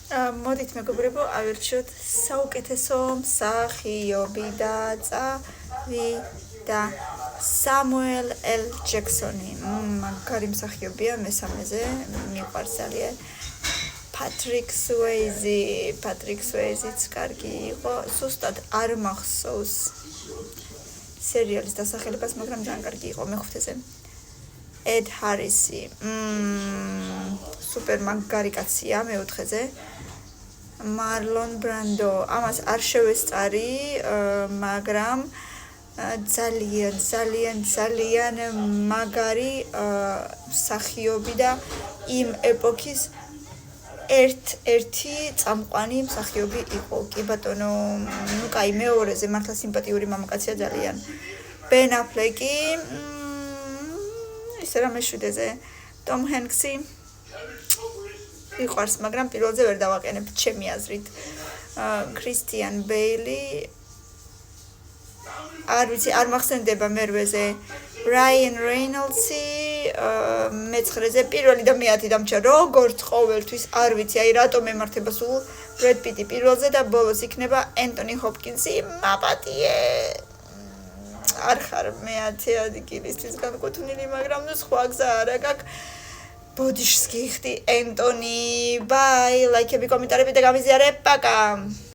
მოდით მეგობრებო, ავირჩიოთ საუკეთესო მსახიობი და წავიდა სამუელ ელ ჯექსონი. მაგარი მსახიობია, მესამეზე მიყვარს ძალიან. პატრიკ სუეიზიც კარგი იყო. სუსტად არ მახსოვს სერიალის დასახელებას, მაგრამ ძალიან კარგი იყო მეხუთეზე. ედ ჰარისი. სუპერ მაგარი კაცია მეოთხეზე. მარლონ ბრანდო, ამას არ შევესწარი, მაგრამ ძალიან მაგარი მსახიობი და იმ ეპოქის ერთ-ერთი წამყვანი მსახიობი იყო. კი ბატონო, ნუ კაი, მეორეზე მართლა სიმპათიური მამაკაცია ძალიან. ბენ აფლეკი, ისე რა მეშვიდეზე. ტომ ჰენქსი იყვარს, მაგრამ პირველზე ვერ დავაყენებ ჩემი აზრით. ქრისტიან ბეილი, არ ვიცი, არ მახსენდება მერვეზე. რაიან რეინოლდსი, მეცხრეზე, პირველი და მეათი დამჭა, როგორც ყოველთვის, არ ვიცი, აი რატომ ემართება სულ ბრედ პიტი პირველზე და ბოლოს იქნება ენტონი ჰოპკინსი, მაპატიე. არ ხარ მეათე ადგილისთვის განკუთვნილი, მაგრამ ნუ სხვა გზა არა გაქვს. ბოდიშს გიხდი ენტონი, ბაი, ლაიქები, კომენტარები და გამიზიარე, პაკა.